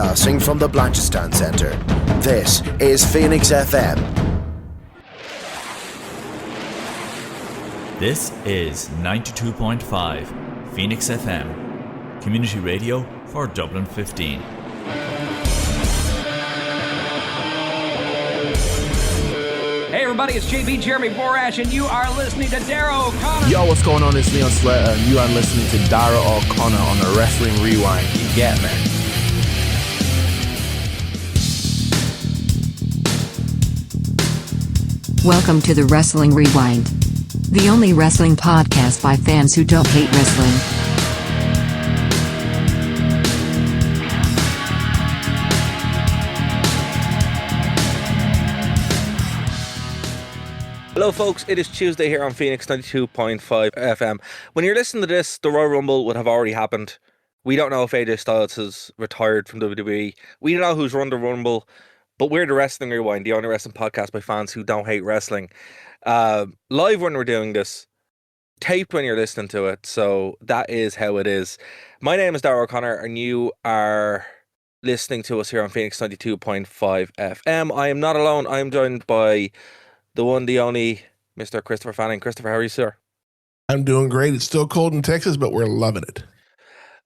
Broadcasting from the Blanchardstown Centre, this is Phoenix FM. This is 92.5 Phoenix FM, community radio for Dublin 15. Hey everybody, it's JB Jeremy Borash, and you are listening to Darragh O'Connor. Yo, what's going on? It's Leon Sweater, and you are listening to Darragh O'Connor on the Wrestling Rewind. You get me? Welcome to the Wrestling Rewind, the only wrestling podcast by fans who don't hate wrestling. Hello folks, it is Tuesday here on Phoenix 92.5 FM. When you're listening to this, the Royal Rumble would have already happened. We don't know if AJ Styles has retired from WWE. We don't know who's run the Rumble, but we're the Wrestling Rewind, the only wrestling podcast by fans who don't hate wrestling. Live when we're doing this, taped when you're listening to it, so that is how it is. My name is Darragh O'Connor, and you are listening to us here on Phoenix 92.5 FM. I am not alone. I am joined by the one, the only, Mr. Christopher Fanning. Christopher, how are you, sir? I'm doing great. It's still cold in Texas, but we're loving it.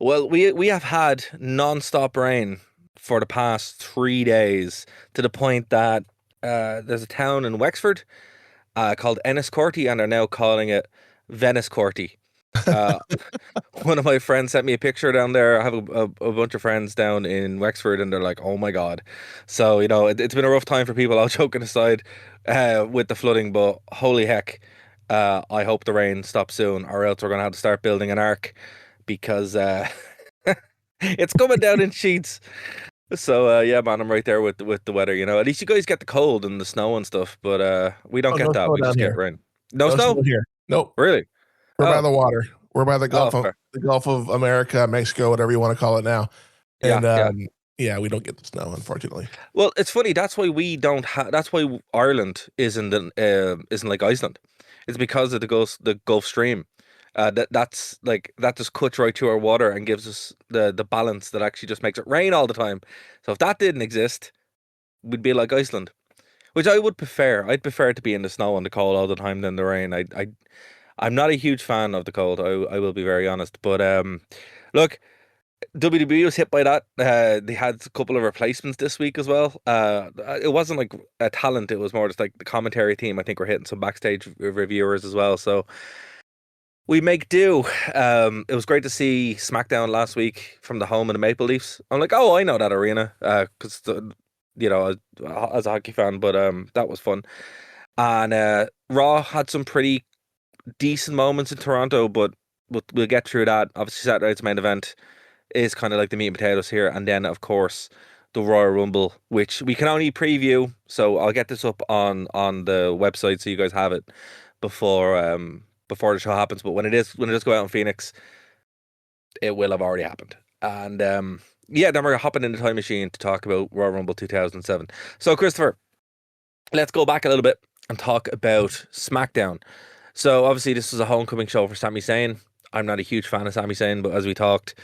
Well, we have had non-stop rain for the past 3 days, to the point that there's a town in Wexford called Enniscorthy, and they're now calling it Venicecorthy. One of my friends sent me a picture down there. I have a bunch of friends down in Wexford, and they're like, oh my god. So, you know, it's been a rough time for people, all joking aside, with the flooding, but holy heck, I hope the rain stops soon, or else we're going to have to start building an ark, because it's coming down in sheets. So yeah, man, I'm right there with the weather, you know. At least you guys get the cold and the snow and stuff, but we don't get that. We just get rain. No snow here. Nope. Really? We're by the water. We're by the Gulf of fair. the Gulf of America, Mexico, whatever you want to call it now. And yeah, we don't get the snow, unfortunately. Well, it's funny. That's why we don't have. That's why Ireland isn't like Iceland. It's because of the Gulf Stream. That just cuts right through our water and gives us the balance that actually just makes it rain all the time. So if that didn't exist, we'd be like Iceland, which I would prefer. I'd prefer to be in the snow and the cold all the time than the rain. I'm not a huge fan of the cold. I will be very honest. But look, WWE was hit by that. They had a couple of replacements this week as well. It wasn't like a talent. It was more just like the commentary team. I think we're hitting some backstage reviewers as well. So we make do. It was great to see SmackDown last week from the home of the Maple Leafs. I'm like, oh, I know that arena, because you know, as a hockey fan. But that was fun. And Raw had some pretty decent moments in Toronto, but we'll get through that. Obviously, Saturday's main event is kind of like the meat and potatoes here, and then of course the Royal Rumble, which we can only preview. So I'll get this up on the website so you guys have it before the show happens. But when it does go out in Phoenix, it will have already happened. And yeah, then we're hopping in the time machine to talk about Royal Rumble 2007. So Christopher, let's go back a little bit and talk about SmackDown. So obviously this was a homecoming show for Sami Zayn. I'm not a huge fan of Sami Zayn, but as we talked,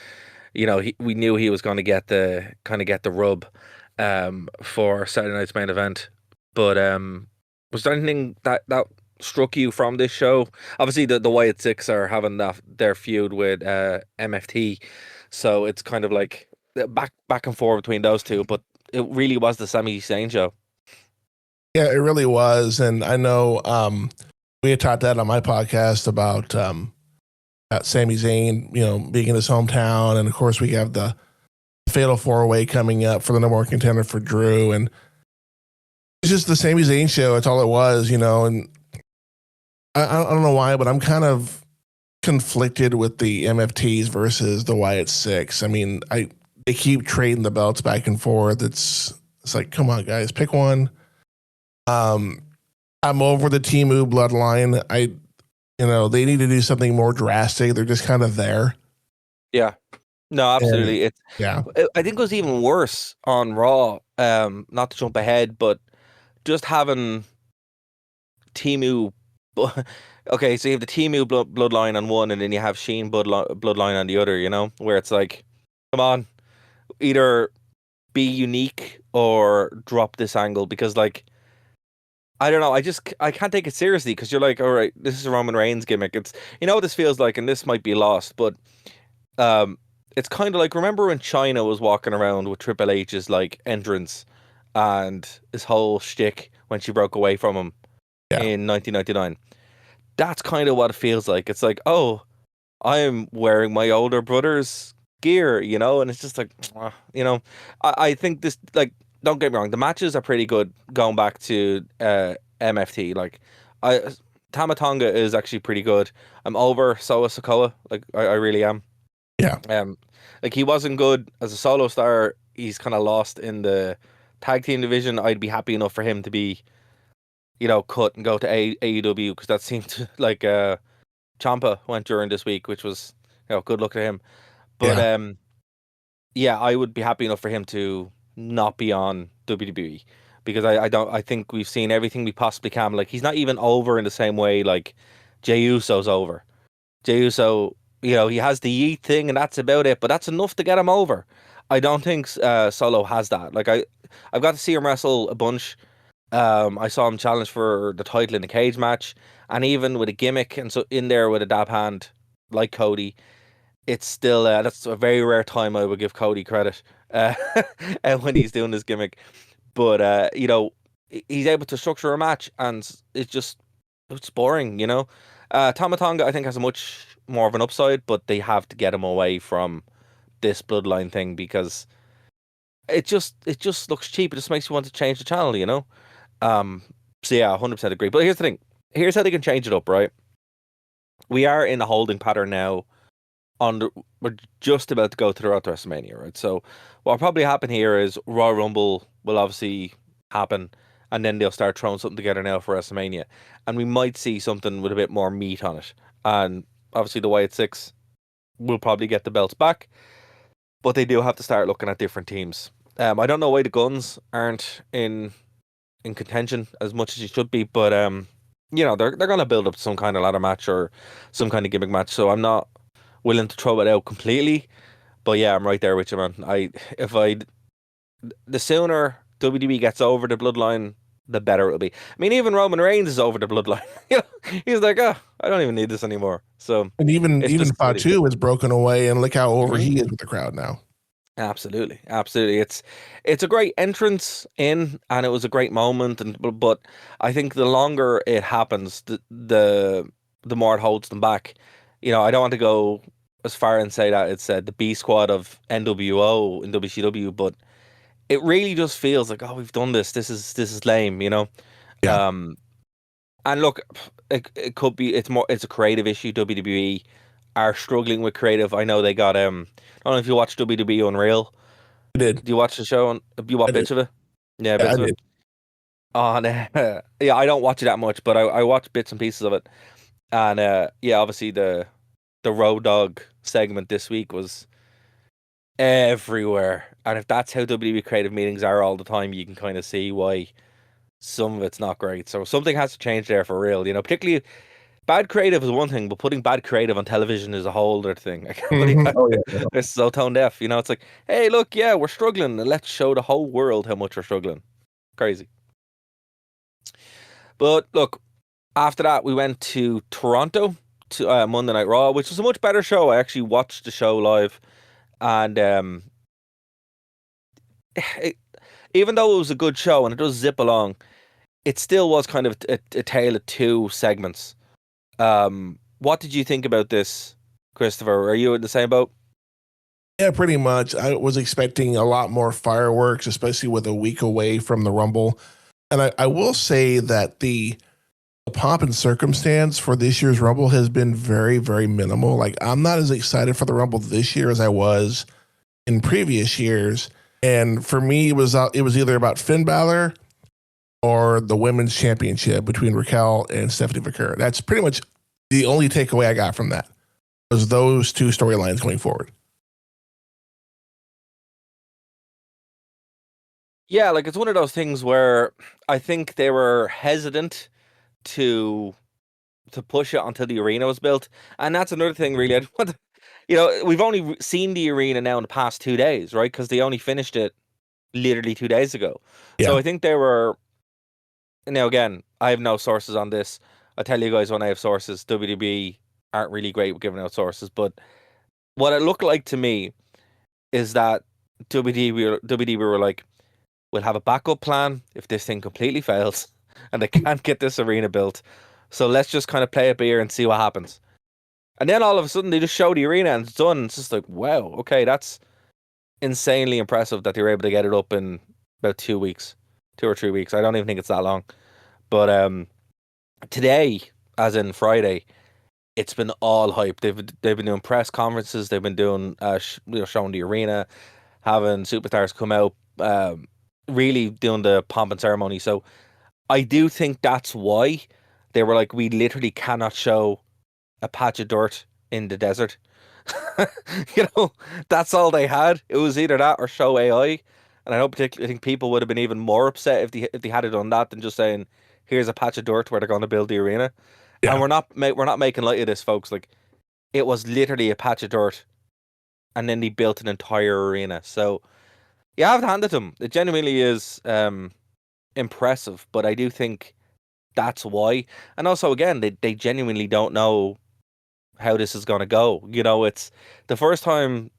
you know, we knew he was going to get the rub for Saturday night's main event. But was there anything that struck you from this show? Obviously the Wyatt Six are having their feud with MFT, so it's kind of like back and forth between those two. But it really was the Sami Zayn show. Yeah, it really was. And I know we had talked that on my podcast about Sami Zayn, you know, being in his hometown, and of course we have the Fatal 4-Way coming up for the number one contender for Drew, and it's just the Sami Zayn show. It's all it was, you know. And I don't know why, but I'm kind of conflicted with the MFTs versus the Wyatt Six. I mean, they keep trading the belts back and forth. It's like, come on, guys, pick one. I'm over the Temu bloodline. You know, they need to do something more drastic. They're just kind of there. Yeah. No, absolutely. And, I think it was even worse on Raw. Not to jump ahead, but just having Temu. Okay, so you have the Temu bloodline on one, and then you have Sheen bloodline on the other. You know, where it's like, come on, either be unique or drop this angle, because like I don't know, I can't take it seriously, because you're like, all right, this is a Roman Reigns gimmick. It's, you know what this feels like, and this might be lost, but um, it's kind of like, remember when China was walking around with Triple H's like entrance and his whole shtick when she broke away from him Yeah. in 1999. That's kind of what it feels like. It's like, oh, I'm wearing my older brother's gear, you know, and it's just like, you know, I think this, like, don't get me wrong, the matches are pretty good going back to MFT. Like, I Tamatonga is actually pretty good. I'm over Soa Sokoa, like I really am. Yeah. Like, he wasn't good as a solo star. He's kind of lost in the tag team division. I'd be happy enough for him to be, you know, cut and go to AEW, because that seemed to, like, Ciampa went during this week, which was, you know, good luck to him. But Yeah. yeah, I would be happy enough for him to not be on WWE, because I think we've seen everything we possibly can. Like, he's not even over in the same way like Jey Uso's over. Jey Uso, you know, he has the yeet thing and that's about it, but that's enough to get him over. I don't think Solo has that. Like, I've got to see him wrestle a bunch. I saw him challenge for the title in a cage match, and even with a gimmick and so in there with a dab hand like Cody, it's still that's a very rare time I would give Cody credit when he's doing this gimmick. But you know, he's able to structure a match, and it's boring. You know, Tamatonga I think has a much more of an upside, but they have to get him away from this bloodline thing, because it just looks cheap. It just makes you want to change the channel. You know. Um. So yeah, 100% agree. But here's the thing. Here's how they can change it up. Right. We are in a holding pattern now. We're just about to go to the road to WrestleMania, right? So what'll probably happen here is Royal Rumble will obviously happen, and then they'll start throwing something together now for WrestleMania, and we might see something with a bit more meat on it. And obviously the Wyatt Six will probably get the belts back, but they do have to start looking at different teams. I don't know why the Guns aren't in contention as much as you should be, but you know, they're gonna build up some kind of ladder match or some kind of gimmick match. So I'm not willing to throw it out completely, but yeah, I'm right there with you, man. The sooner WWE gets over the bloodline, the better it'll be. I mean, even Roman Reigns is over the bloodline. You know, he's like, oh, I don't even need this anymore. So And even it's just Fatu is broken away, and look how over Mhm. he is with the crowd now. Absolutely, absolutely. It's a great entrance in, and it was a great moment. And but I think the longer it happens, the more it holds them back. You know, I don't want to go as far and say that it's the B squad of NWO in WCW, but it really just feels like, oh, we've done this. This is lame. You know. Yeah. And look, it could be it's a creative issue. WWE are struggling with creative. I know they got I don't know if you watch WWE Unreal. I did. Do you watch the show? You watch I did. bits of it? Yeah, Yeah, bits I of it. did. Oh, yeah, I don't watch it that much, but I watch bits and pieces of it. And yeah, obviously the Road Dogg segment this week was everywhere. And if that's how WWE creative meetings are all the time, you can kind of see why some of it's not great. So something has to change there for real. You know, particularly bad creative is one thing, but putting bad creative on television is a whole other thing. I can't believe Mhm. Oh yeah. they're so tone deaf. You know, it's like, hey, look, yeah, we're struggling. Let's show the whole world how much we're struggling. Crazy. But look, after that, we went to Toronto to Monday Night Raw, which was a much better show. I actually watched the show live, and it, even though it was a good show and it does zip along, it still was kind of a tale of two segments. What did you think about this, Christopher? Are you in the same boat? Yeah, pretty much. I was expecting a lot more fireworks, especially with a week away from the Rumble. And I will say that the pomp and circumstance for this year's Rumble has been very, very minimal. Like, I'm not as excited for the Rumble this year as I was in previous years. And for me, it was either about Finn Balor or the women's championship between Raquel and Stephanie Vaquer. That's pretty much the only takeaway I got from that, was those two storylines going forward. Yeah, like, it's one of those things where I think they were hesitant to push it until the arena was built, and that's another thing. Really, you know, we've only seen the arena now in the past 2 days, right? Because they only finished it literally 2 days ago. So Yeah. I think they were. Now again, I have no sources on this. I tell you guys when I have sources. WWE aren't really great with giving out sources, but what it looked like to me is that WWE were like, we'll have a backup plan if this thing completely fails and they can't get this arena built. So let's just kind of play it by ear and see what happens. And then all of a sudden they just show the arena and it's done. It's just like, wow, okay, that's insanely impressive that they were able to get it up in about 2 weeks, 2 or 3 weeks. I don't even think it's that long. But today, as in Friday, it's been all hype. They've been doing press conferences. They've been doing showing the arena, having superstars come out, really doing the pomp and ceremony. So I do think that's why they were like, we literally cannot show a patch of dirt in the desert. You know, that's all they had. It was either that or show AI. And I don't particularly think people would have been even more upset if they had it done that than just saying, here's a patch of dirt where they're going to build the arena. And Yeah. we're not making light of this, folks. Like, it was literally a patch of dirt, and then they built an entire arena. So you have to hand it to them. It genuinely is impressive, but I do think that's why. And also, again, they genuinely don't know how this is going to go. You know, it's the first time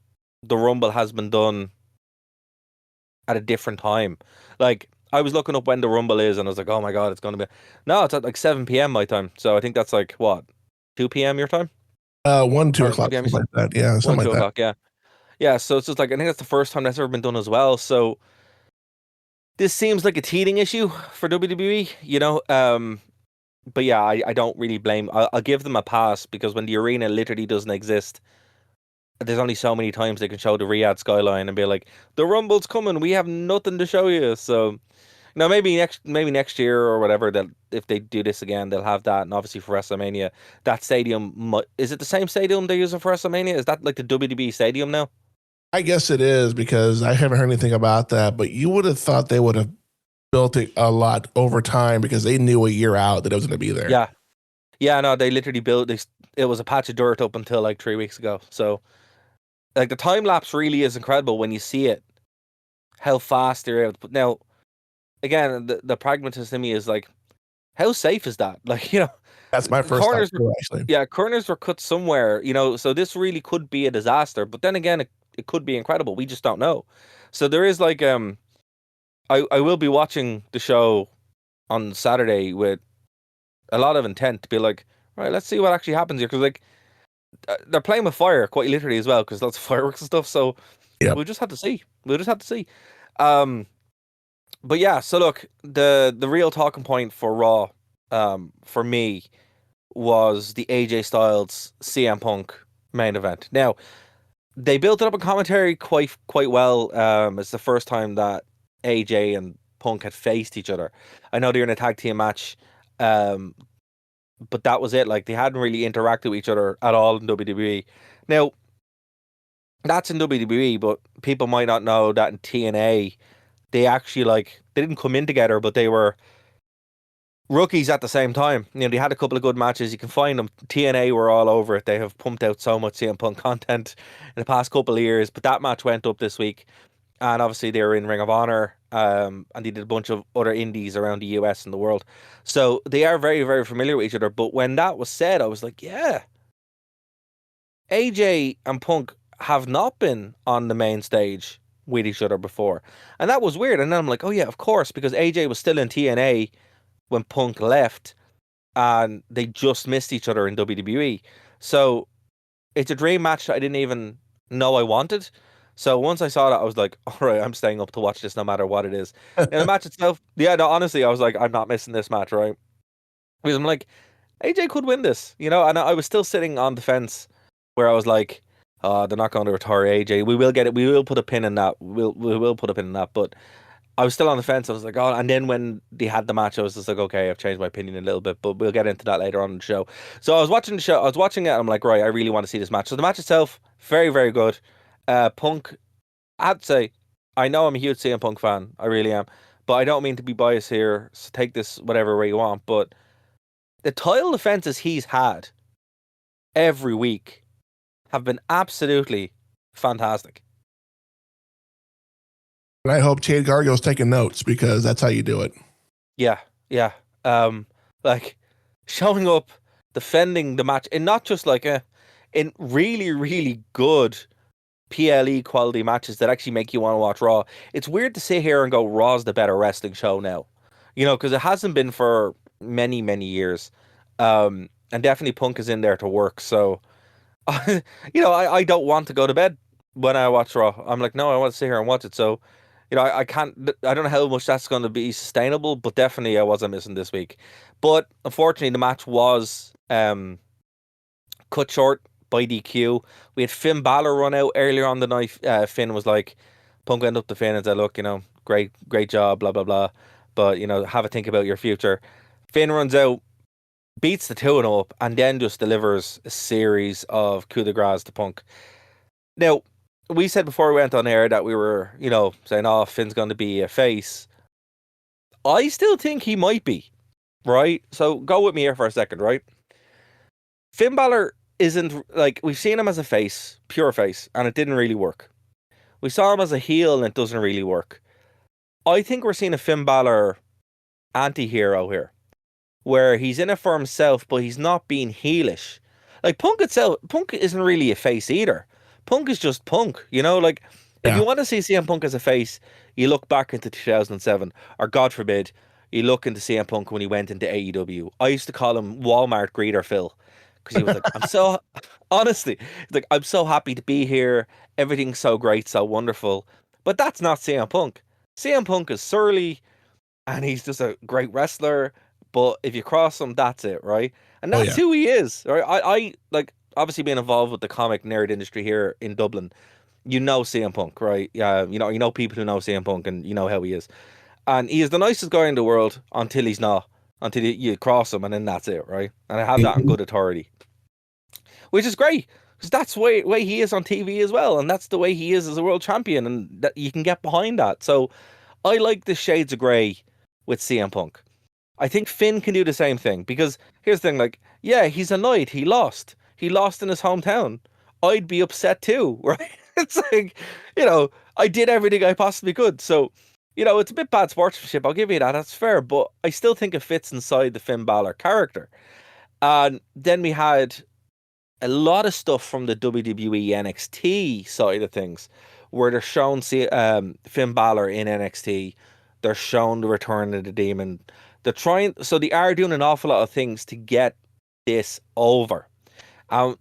the Rumble has been done at a different time. Like, I was looking up when the Rumble is, and I was like, oh my God, it's going to be. No, it's at like 7 p.m. my time. So I think that's like, what, 2 p.m. your time? 1, 2 Or o'clock, 2 p.m. something like that. Yeah, 1, something 2 like that. o'clock, yeah. Yeah, so it's just like, I think that's the first time that's ever been done as well. So this seems like a teething issue for WWE, you know? But yeah, I don't really blame. I'll give them a pass because when the arena literally doesn't exist, there's only so many times they can show the Riyadh skyline and be like, the Rumble's coming, we have nothing to show you. So, now maybe next year or whatever, that if they do this again, they'll have that. And obviously for WrestleMania, that stadium, is it the same stadium they're using for WrestleMania? Is that like the WWE stadium now? I guess it is because I haven't heard anything about that, but you would have thought they would have built it a lot over time because they knew a year out that it was going to be there. Yeah. Yeah, no, they literally built this. It was a patch of dirt up until like 3 weeks ago. So, like, the time lapse really is incredible when you see it, how fast they're able to put. Now, again, the pragmatist in me is like, how safe is that? Like, you know, That's my first thought corners, too, actually. yeah, corners were cut somewhere, you know, so this really could be a disaster. But then again, it could be incredible. We just don't know. So there is like, I will be watching the show on Saturday with a lot of intent to be like, right, let's see what actually happens here. Because, like, they're playing with fire quite literally as well, because lots of fireworks and stuff. So Yep. we'll just have to see. We'll just have to see. Um, but yeah, so look, the real talking point for Raw, for me, was the AJ Styles CM Punk main event. Now, they built it up in commentary quite well. It's the first time that AJ and Punk had faced each other. I know they're in a tag team match, um, but that was it. Like, they hadn't really interacted with each other at all in WWE. Now, that's in WWE, but people might not know that in TNA, they actually, like, they didn't come in together, but they were rookies at the same time. You know, they had a couple of good matches. You can find them. TNA were all over it. They have pumped out so much CM Punk content in the past couple of years, but that match went up this week. And obviously they were in Ring of Honor, and they did a bunch of other indies around the US and the world. So they are very, very familiar with each other. But when that was said, I was like, yeah, AJ and Punk have not been on the main stage with each other before. And that was weird. And then I'm like, oh yeah, of course, because AJ was still in TNA when Punk left, and they just missed each other in WWE. So it's a dream match that I didn't even know I wanted. So once I saw that, I was like, all right, I'm staying up to watch this no matter what it is. And the match itself, yeah, no, honestly, I was like, I'm not missing this match, right? Because I'm like, AJ could win this, you know? And I was still sitting on the fence where I was like, oh, they're not going to retire AJ. We will get it. We will put a pin in that. We will put a pin in that. But I was still on the fence. I was like, oh, and then when they had the match, I was just like, okay, I've changed my opinion a little bit, but we'll get into that later on in the show. So I was watching the show, I was watching it, and I'm like, right, I really want to see this match. So the match itself, very, very good. Punk, I have to say, I know I'm a huge CM Punk fan, I really am, but I don't mean to be biased here, so take this whatever way you want, but the title defenses he's had every week have been absolutely fantastic. And I hope Jade Gargill's taking notes because that's how you do it. Yeah, yeah. Like showing up, defending the match, and not just like in really, really good PLE quality matches that actually make you want to watch Raw. It's weird to sit here and go Raw's the better wrestling show now, because it hasn't been for many, many years. And definitely Punk is in there to work. So, I don't want to go to bed when I watch Raw. I'm like, no, I want to sit here and watch it. So, I can't. I don't know how much that's going to be sustainable, but definitely I wasn't missing this week. But unfortunately, the match was cut short by DQ. We had Finn Balor run out earlier on the night. Finn was like, Punk went up to Finn and said, look, great job, blah, blah, blah. But, have a think about your future. Finn runs out, beats the two of them up, and then just delivers a series of coup de grace to Punk. Now, we said before we went on air that we were, saying, oh, Finn's going to be a face. I still think he might be, right? So go with me here for a second, right? Finn Balor isn't, like, we've seen him as a face, pure face, and it didn't really work. We saw him as a heel and it doesn't really work. I think we're seeing a Finn Balor anti-hero here, where he's in it for himself, but he's not being heelish. Like Punk isn't really a face either. Punk is just Punk, like if you want to see CM Punk as a face, you look back into 2007, or God forbid, you look into CM Punk when he went into AEW. I used to call him Walmart Greeter Phil, because he was like, I'm so, honestly, like, I'm so happy to be here. Everything's so great, so wonderful. But that's not CM Punk. CM Punk is surly, and he's just a great wrestler. But if you cross him, that's it, right? And that's who he is, right? I like, obviously being involved with the comic nerd industry here in Dublin, CM Punk, right? Yeah, you know people who know CM Punk, and you know how he is. And he is the nicest guy in the world until he's not. Until you cross him, and then that's it, right? And I have that on good authority, which is great, because that's the way he is on TV as well, and that's the way he is as a world champion, and that you can get behind that. So I like the shades of grey with CM Punk. I think Finn can do the same thing, because here's the thing, like, yeah, he's annoyed. He lost in his hometown. I'd be upset too, right? It's like, I did everything I possibly could. So, it's a bit bad sportsmanship, I'll give you that, that's fair, but I still think it fits inside the Finn Balor character. And then we had a lot of stuff from the WWE NXT side of things, where they're showing Finn Balor in NXT, they're showing the return of the Demon. They are doing an awful lot of things to get this over.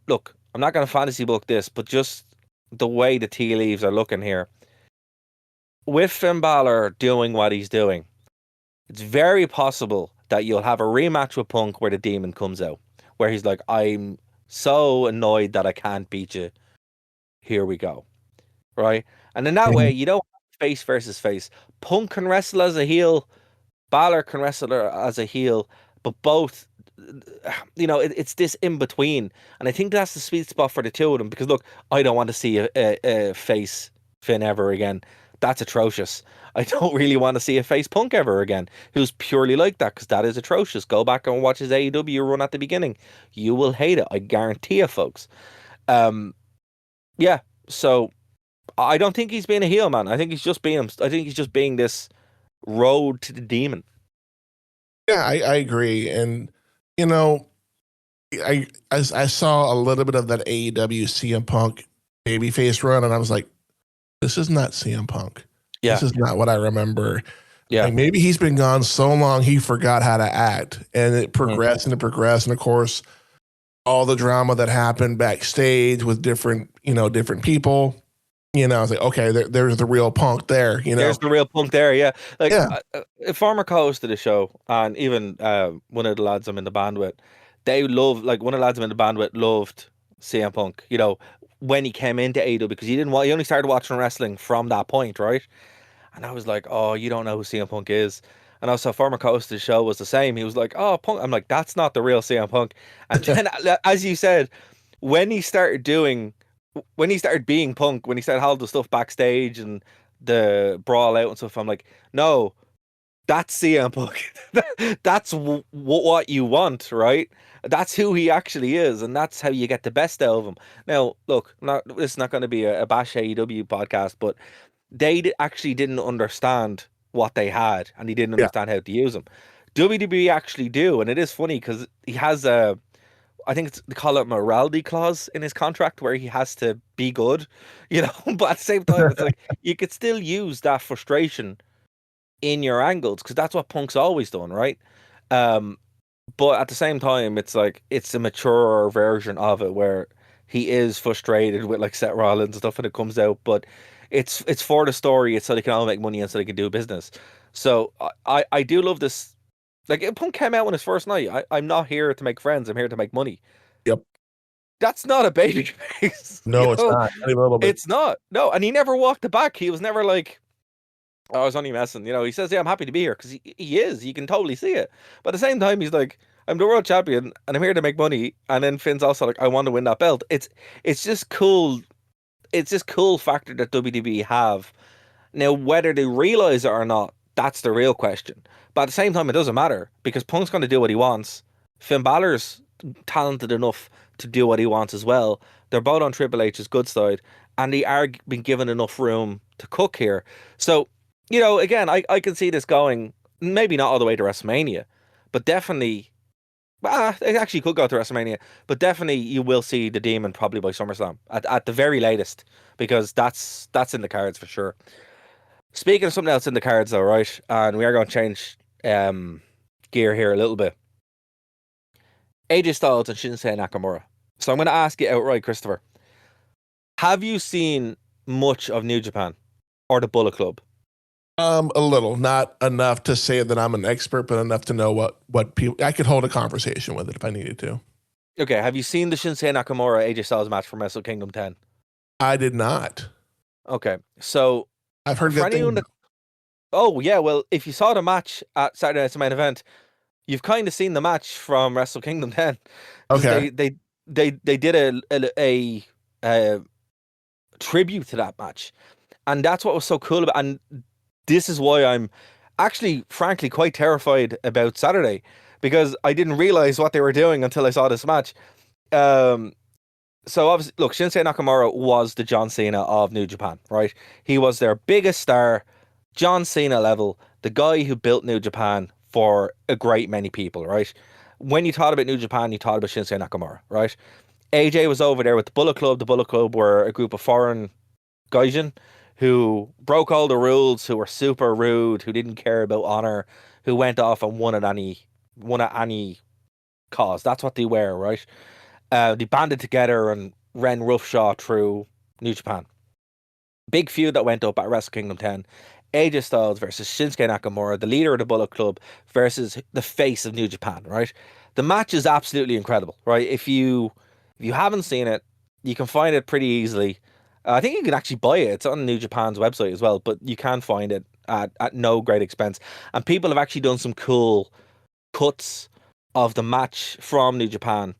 Look, I'm not going to fantasy book this, but just the way the tea leaves are looking here, with Finn Balor doing what he's doing, it's very possible that you'll have a rematch with Punk where the Demon comes out, where he's like, I'm so annoyed that I can't beat you. Here we go. Right? And in that way, you don't have face versus face. Punk can wrestle as a heel, Balor can wrestle as a heel, but both, it's this in between. And I think that's the sweet spot for the two of them, because look, I don't want to see a face Finn ever again. That's atrocious. I don't really want to see a face Punk ever again, who's purely like that, because that is atrocious. Go back and watch his AEW run at the beginning. You will hate it. I guarantee you, folks. Yeah. So I don't think he's being a heel, man. I think he's just being this road to the Demon. Yeah, I agree. And, I saw a little bit of that AEW CM Punk babyface run, and I was like, this is not CM Punk. Yeah. This is not what I remember. Yeah. Like, maybe he's been gone so long he forgot how to act, and it progressed and it progressed. And of course, all the drama that happened backstage with different people, I was like, okay, there's the real Punk there, There's the real Punk there, yeah. Like, a former co-host of the show, and even one of the lads I'm in the band with, one of the lads I'm in the band with loved CM Punk, when he came into AEW, because he only started watching wrestling from that point, right? And I was like, oh, you don't know who CM Punk is. And also, former co-host of the show was the same. He was like, oh, Punk. I'm like, that's not the real CM Punk. And then, as you said, when he started being Punk, when he started all the stuff backstage and the brawl out and stuff, I'm like, no, that's CM Punk. That's what you want, right? That's who he actually is, and that's how you get the best out of him. Now, look, this is not going to be a bash AEW podcast, but actually didn't understand what they had, and he didn't Yeah. understand how to use them. WWE actually do, and it is funny because he has a, I think they call it morality clause in his contract where he has to be good, you know. But at the same time, it's like you could still use that frustration in your angles because that's what Punk's always done, right? Um, but at the same time, it's like it's a mature version of it where he is frustrated with like Seth Rollins and stuff when it comes out, but it's for the story. It's so they can all make money and so they can do business. So I do love this. Like Punk came out on his first night. I'm not here to make friends. I'm here to make money. Yep. That's not a baby face. No, it's not. Not even a little bit. It's not. No, and he never walked it back. He was never like, oh, I was only messing. You know, he says, yeah, I'm happy to be here because he is. You can totally see it. But at the same time, he's like, I'm the world champion and I'm here to make money. And then Finn's also like, I want to win that belt. It's just cool. It's just cool factor that WWE have. Now, whether they realize it or not, that's the real question. But at the same time, it doesn't matter because Punk's going to do what he wants. Finn Balor's talented enough to do what he wants as well. They're both on Triple H's good side, and they are being given enough room to cook here. So, you know, again, I can see this going maybe not all the way to WrestleMania, but definitely, it actually could go to WrestleMania, but definitely you will see the Demon probably by SummerSlam at the very latest because that's in the cards for sure. Speaking of something else in the cards, though, right? And we are going to change gear here a little bit. AJ Styles and Shinsuke Nakamura. So I'm going to ask you outright, Christopher. Have you seen much of New Japan or the Bullet Club? A little, not enough to say that I'm an expert, but enough to know what people. I could hold a conversation with it if I needed to. Okay, have you seen the Shinsuke Nakamura AJ Styles match from Wrestle Kingdom 10? I did not. Okay, so I've heard for good anyone things. oh yeah, well, if you saw the match at Saturday Night's Main Event, you've kind of seen the match from Wrestle Kingdom 10 because Okay. they did a tribute to that match, and that's what was so cool about. And this is why I'm actually, frankly, quite terrified about Saturday because I didn't realize what they were doing until I saw this match. So obviously, look, Shinsuke Nakamura was the John Cena of New Japan, right? He was their biggest star, John Cena level, the guy who built New Japan for a great many people, right? When you thought about New Japan, you thought about Shinsuke Nakamura, right? AJ was over there with the Bullet Club. The Bullet Club were a group of foreign gaijin who broke all the rules, who were super rude, who didn't care about honor, who went off and won at any cause. That's what they were, right? They banded together and ran roughshod through New Japan. Big feud that went up at Wrestle Kingdom 10. AJ Styles versus Shinsuke Nakamura, the leader of the Bullet Club, versus the face of New Japan, right? The match is absolutely incredible, right? If you haven't seen it, you can find it pretty easily. I think you can actually buy it. It's on New Japan's website as well, but you can find it at no great expense. And people have actually done some cool cuts of the match from New Japan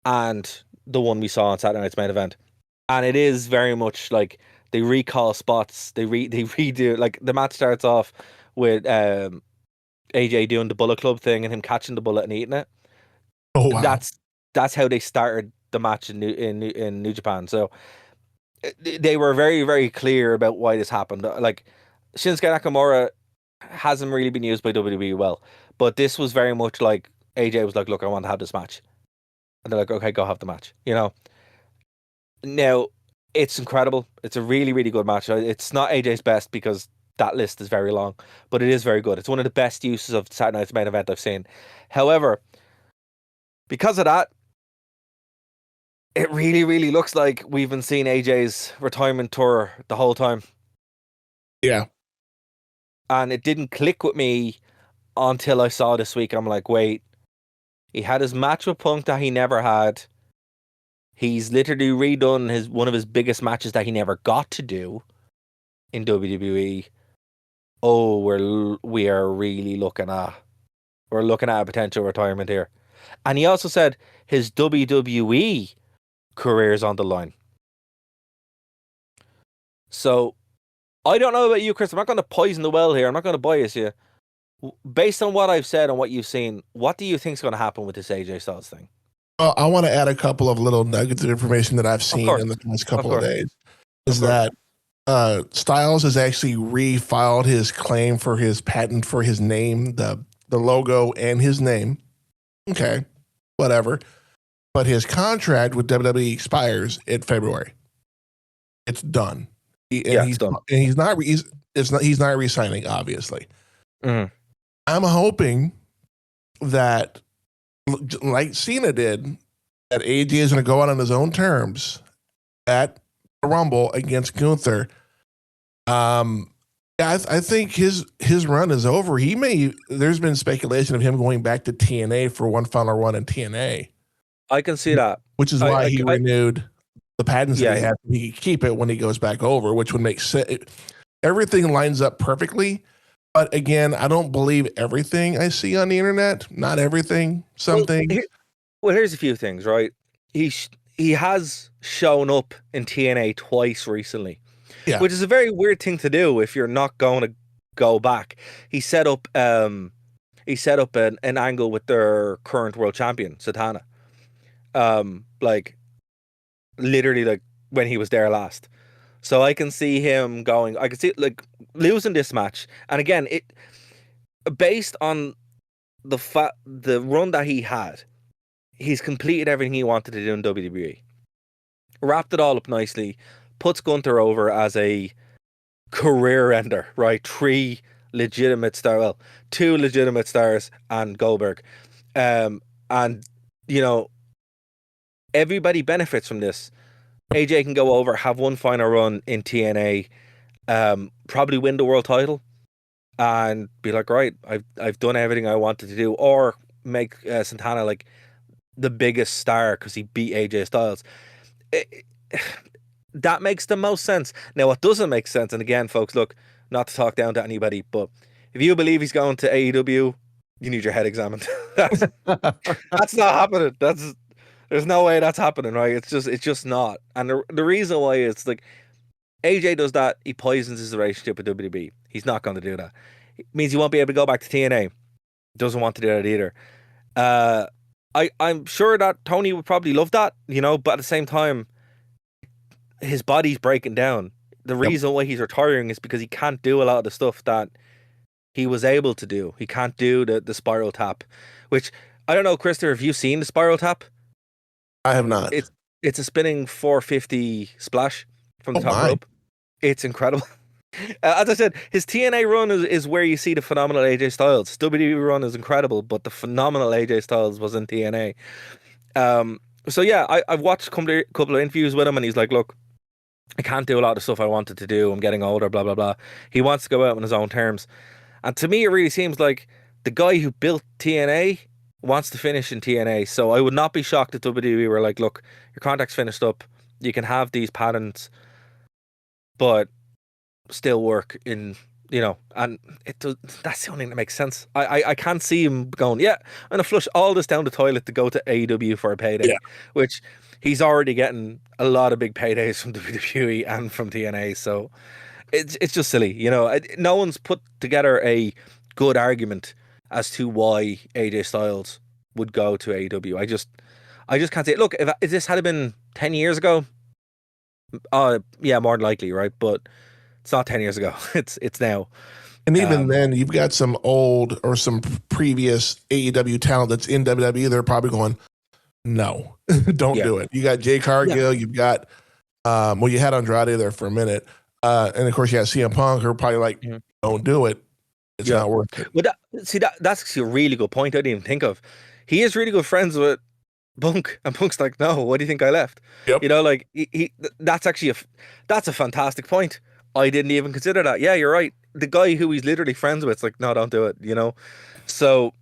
and the one we saw on Saturday Night's Main Event. And it is very much like they recall spots, they redo, like the match starts off with AJ doing the Bullet Club thing and him catching the bullet and eating it. Oh wow. That's how they started the match in New Japan. So they were very, very clear about why this happened. Like Shinsuke Nakamura hasn't really been used by WWE well, but this was very much like AJ was like, look, I want to have this match. And they're like, okay, go have the match. You know, now it's incredible. It's a really, really good match. It's not AJ's best because that list is very long, but it is very good. It's one of the best uses of Saturday Night's Main Event I've seen. However, because of that, it really, really looks like we've been seeing AJ's retirement tour the whole time. Yeah. And it didn't click with me until I saw this week. I'm like, wait, he had his match with Punk that he never had. He's literally redone one of his biggest matches that he never got to do in WWE. Oh, we are really looking at a potential retirement here. And he also said his WWE career is on the line. So I don't know about you, Chris. I'm not going to poison the well here. I'm not going to bias you. Based on what I've said and what you've seen, what do you think is going to happen with this AJ Styles thing? Well, I want to add a couple of little nuggets of information that I've seen in the past couple of days. Is that Styles has actually refiled his claim for his patent for his name, the logo and his name. Okay, whatever. But his contract with WWE expires in February. It's done. He's done. And he's not re-signing, obviously. Mhm. I'm hoping that, like Cena did, that AJ is going to go out on his own terms at the Rumble against Gunther. I think his run is over. There's been speculation of him going back to TNA for one final run in TNA. I can see that. Which is why he renewed the patents that he had. He could keep it when he goes back over, which would make sense. Everything lines up perfectly. But again, I don't believe everything I see on the internet. Not everything. Some things. Here's a few things, right? He has shown up in TNA twice recently, which is a very weird thing to do if you're not going to go back. He set up an angle with their current world champion, Satana. Literally like when he was there last. So I can see him going, I can see like losing this match. And again, it based on the run that he had, he's completed everything he wanted to do in WWE. Wrapped it all up nicely, puts Gunther over as a career ender, right? 2 legitimate stars and Goldberg. And everybody benefits from this. AJ can go over, have one final run in TNA, probably win the world title, and be like, right, I've done everything I wanted to do, or make Santana like the biggest star because he beat AJ Styles. That makes the most sense. Now, what doesn't make sense, and again, folks, look, not to talk down to anybody, but if you believe he's going to AEW, you need your head examined. That's not happening. There's no way that's happening, right? It's just not. And the reason why is like AJ does that, he poisons his relationship with WWE. He's not going to do that. It means he won't be able to go back to TNA. Doesn't want to do that either. I'm sure that Tony would probably love that, but at the same time, his body's breaking down. The reason why he's retiring is because he can't do a lot of the stuff that he was able to do. He can't do the spiral tap, which I don't know, Christopher, have you seen the spiral tap? I have not. It's a spinning 450 splash from the top rope. It's incredible. As I said, his TNA run is where you see the phenomenal AJ Styles. His WWE run is incredible, but the phenomenal AJ Styles was in TNA. So yeah, I've watched a couple of interviews with him, and he's like, look, I can't do a lot of stuff I wanted to do. I'm getting older, blah, blah, blah. He wants to go out on his own terms. And to me, it really seems like the guy who built TNA wants to finish in TNA. So I would not be shocked if WWE were like, look, your contract's finished up. You can have these patents, but still work in, and it does. That's the only thing that makes sense. I can't see him going, yeah, I'm going to flush all this down the toilet to go to AEW for a payday, which he's already getting a lot of big paydays from WWE and from TNA. So it's just silly. No one's put together a good argument as to why AJ Styles would go to AEW. I just can't see it. Look, if this had been 10 years ago, yeah, more than likely, right? But it's not 10 years ago. It's now. And even then, you've got some old or some previous AEW talent that's in WWE. They're probably going, no, don't do it. You got Jay Cargill. You've got, you had Andrade there for a minute. And of course, you got CM Punk, who are probably like, don't do it. It's not worth it. But that's actually a really good point I didn't even think of. He is really good friends with Punk, and Punk's like, no, why do you think I left? Yep. That's actually that's a fantastic point. I didn't even consider that. Yeah, you're right. The guy who he's literally friends with is like, no, don't do it, So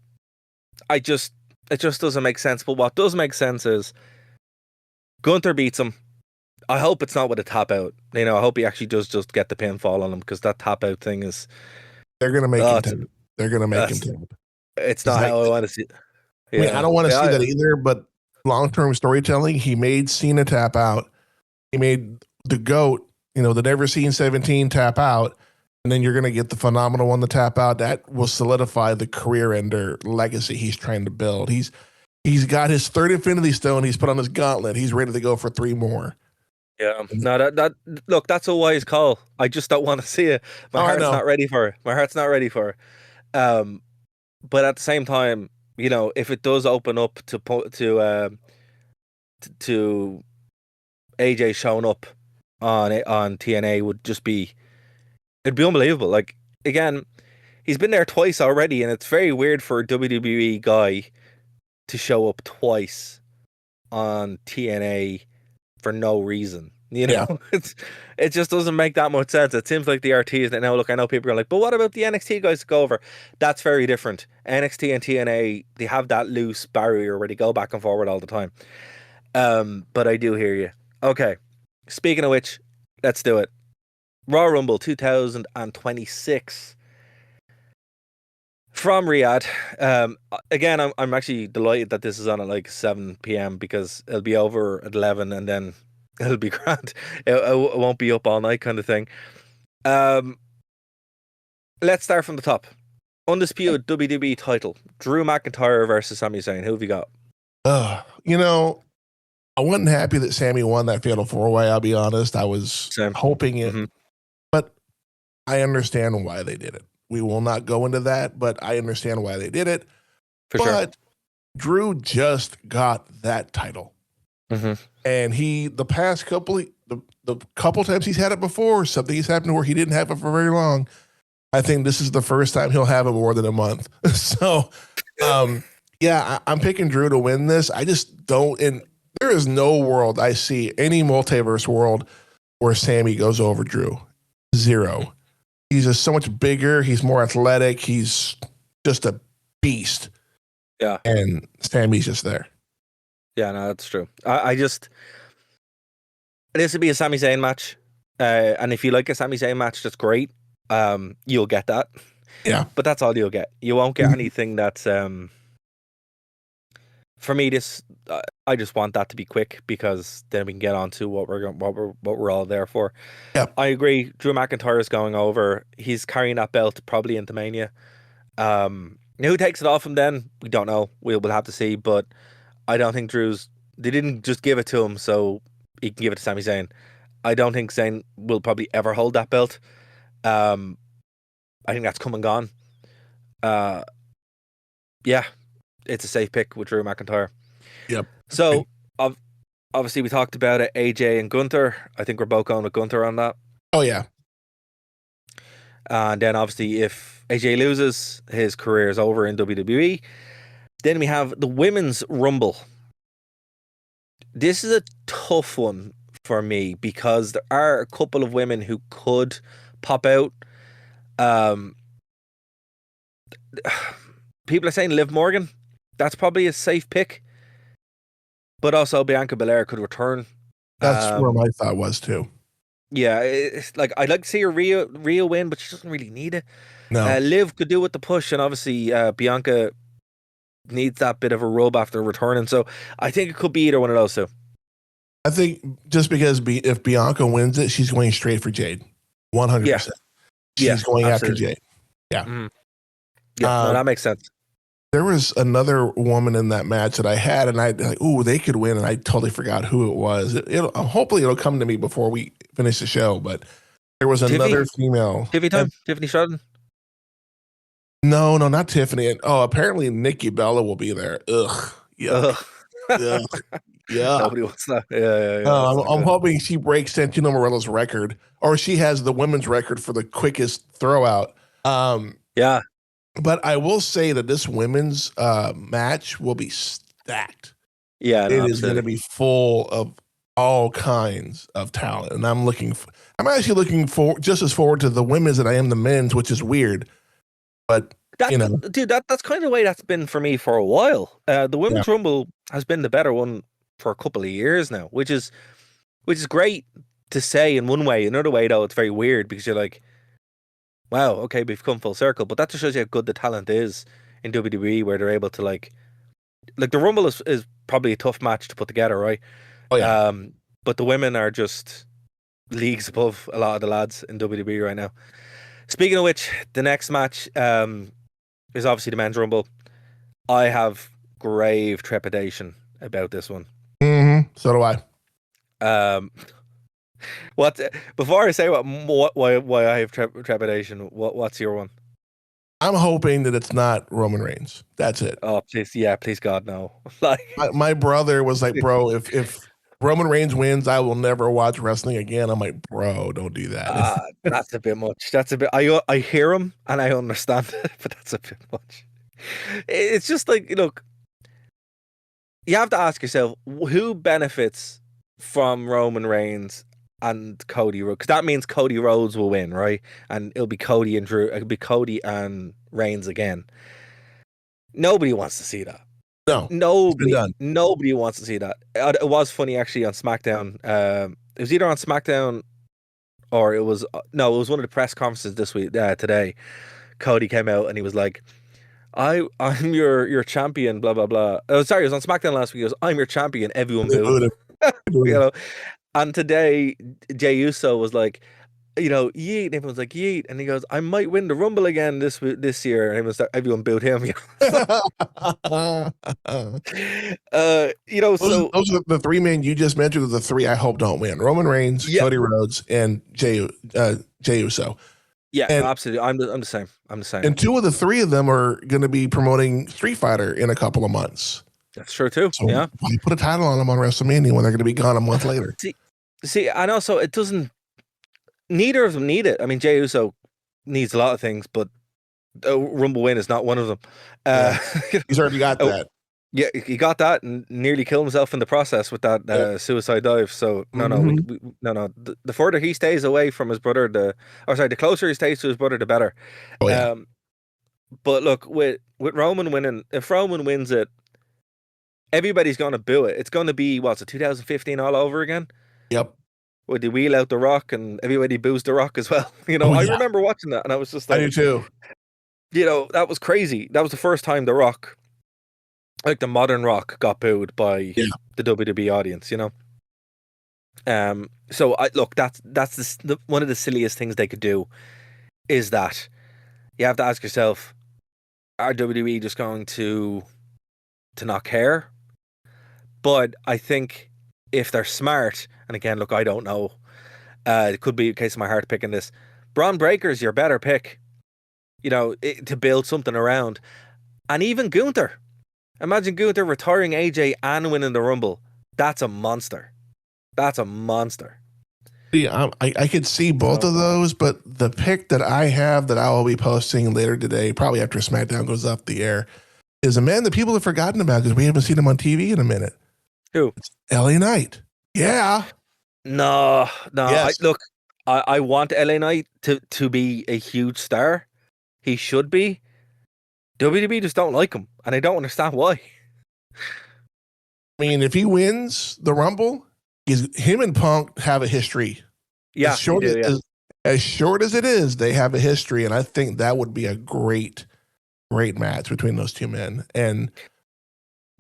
it just doesn't make sense. But what does make sense is Gunther beats him. I hope it's not with a tap out. I hope he actually does just get the pinfall on him, because that tap out thing is. They're gonna make him tap. They're gonna make him tap. It's not how I want to see it. Yeah. I mean, I don't want to see that either, but long-term storytelling, he made Cena tap out. He made the GOAT, the Never Seen 17 tap out, and then you're going to get the phenomenal one to tap out. That will solidify the career ender legacy he's trying to build. He's got his third Infinity Stone. He's put on his gauntlet. He's ready to go for 3 more. Yeah. No, that look, that's a wise call. I just don't want to see it. My Oh, I heart's know. not ready for it. My heart's not ready for it. Um, but at the same time, if it does open up to AJ showing up on TNA would just be it'd be unbelievable. Like again, he's been there twice already, and it's very weird for a WWE guy to show up twice on TNA for no reason. Yeah. It just doesn't make that much sense. It seems like the RTs that now look. I know people are like, but what about the NXT guys to go over? That's very different. NXT and TNA, they have that loose barrier where they go back and forward all the time. But I do hear you. Okay. Speaking of which, let's do it. Raw Rumble 2026 from Riyadh. Again, I'm actually delighted that this is on at like 7 p.m. because it'll be over at 11 and then it'll be grand. It won't be up all night kind of thing. Let's start from the top. Undisputed WWE title. Drew McIntyre versus Sami Zayn. Who have you got? I wasn't happy that Sammy won that Fatal 4-Way. I'll be honest. I was Same. hoping it, Mhm. but I understand why they did it. We will not go into that, but I understand why they did it. For sure. But Drew just got that title. Mhm. And the past couple, the couple times he's had it before, something has happened where he didn't have it for very long. I think this is the first time he'll have it more than a month. So, yeah, I'm picking Drew to win this. I just don't, and there is no world I see, any multiverse world, where Sammy goes over Drew. Zero. He's just so much bigger. He's more athletic. He's just a beast. Yeah. And Sammy's just there. Yeah, no, that's true. I just this would be a Sami Zayn match, and if you like a Sami Zayn match, that's great. You'll get that. Yeah. But that's all you'll get. You won't get anything that's for me. This I just want that to be quick because then we can get on to what we're all there for. Yeah. I agree. Drew McIntyre is going over. He's carrying that belt probably into Mania. Who takes it off him then? We don't know. We'll have to see. But I don't think they didn't just give it to him so he can give it to Sami Zayn. I don't think Zayn will probably ever hold that belt. I think that's come and gone. Yeah, it's a safe pick with Drew McIntyre. Yep. So, obviously, we talked about it, AJ and Gunther. I think we're both going with Gunther on that. Oh, yeah. And then, obviously, if AJ loses, his career is over in WWE. Then we have the Women's Rumble. This is a tough one for me because there are a couple of women who could pop out. People are saying Liv Morgan. That's probably a safe pick. But also Bianca Belair could return. That's where my thought was too. Yeah, it's like I'd like to see her Rhea win, but she doesn't really need it. No. Liv could do with the push, and obviously Bianca needs that bit of a rub after returning. So I think it could be either one of those two. I think just because if Bianca wins it, she's going straight for Jade. 100%. Yeah. She's going absolutely. after Jade. Yeah. Mm-hmm. Yeah, no, that makes sense. There was another woman in that match that I had, and I like, ooh, they could win, and I totally forgot who it was. Hopefully it'll come to me before we finish the show. But there was another female. Tiffany Stratton. No, not Tiffany. Oh, apparently Nikki Bella will be there. Ugh. Yeah. Yeah. Nobody wants that. Yeah. I'm hoping she breaks Santino Morella's record, or she has the women's record for the quickest throw out. Yeah. But I will say that this women's match will be stacked. Yeah, it is going to be full of all kinds of talent, and I'm actually looking just as forward to the women's than I am the men's, which is weird. But dude, that's kind of the way that's been for me for a while. The Women's Rumble has been the better one for a couple of years now, which is great to say in one way. Another way, though, it's very weird because you're like, wow, okay, we've come full circle. But that just shows you how good the talent is in WWE, where they're able to like the Rumble is probably a tough match to put together, right? Oh yeah. But the women are just leagues above a lot of the lads in WWE right now. Speaking of which, the next match is obviously the Men's Rumble. I have grave trepidation about this one. Mm-hmm. So do I. What before I say why I have trepidation? What's your one? I'm hoping that it's not Roman Reigns. That's it. Oh, please, yeah, please God, no. Like, My brother was like, bro, if Roman Reigns wins, I will never watch wrestling again. I'm like, bro, don't do that. that's a bit much. That's a bit. I hear him and I understand it, but that's a bit much. It's just like, look, you have to ask yourself who benefits from Roman Reigns and Cody Rhodes, because that means Cody Rhodes will win, right? And it'll be Cody and Drew. It'll be Cody and Reigns again. Nobody wants to see that. No, it's been done. Nobody wants to see that. It was funny actually on SmackDown. It was either on SmackDown or it was no, it was one of the press conferences this week today. Cody came out and he was like, I'm your champion, blah blah blah. Oh, sorry, it was on SmackDown last week. He goes, I'm your champion. Everyone booed. You know, and today Jey Uso was like, yeet. And everyone's like, yeet. And he goes, I might win the Rumble again this year. And everyone booed him. Those are the three men you just mentioned. Are the three I hope don't win: Roman Reigns, Cody Rhodes, and Jey Uso. Yeah, absolutely. I'm the same. I'm the same. And two of the three of them are going to be promoting Street Fighter in a couple of months. That's true too. So yeah. why put a title on them on WrestleMania when they're going to be gone a month later? See, and also it doesn't. Neither of them need it. I mean, Jey Uso needs a lot of things, but Rumble win is not one of them. He's already got that. Yeah, he got that and nearly killed himself in the process with that suicide dive. So no, the further he stays away from his brother, the closer he stays to his brother, the better. Oh, yeah. But look, with Roman winning, if Roman wins it, everybody's going to boo it. It's going to be, what's it, 2015 all over again? Yep. Where they wheel out The Rock and everybody boos The Rock as well. I remember watching that and I was just like, I do too. That was crazy. That was the first time The Rock, like the modern Rock, got booed by the WWE audience, So that's one of the silliest things they could do is that you have to ask yourself, are WWE just going to not care? But I think if they're smart, and again, look, I don't know, it could be a case of my heart picking this. Braun Breaker's your better pick, to build something around. And even Gunther. Imagine Gunther retiring AJ and winning the Rumble. That's a monster. That's a monster. Yeah, I could see both of those, but the pick that I have that I will be posting later today, probably after SmackDown goes off the air, is a man that people have forgotten about because we haven't seen him on TV in a minute. Who? It's LA Knight. Yeah. No. Yes. I want LA Knight to be a huge star. He should be. WWE just don't like him, and I don't understand why. I mean, if he wins the Rumble, him and Punk have a history. Yeah, as short as it is, they have a history, and I think that would be a great match between those two men. And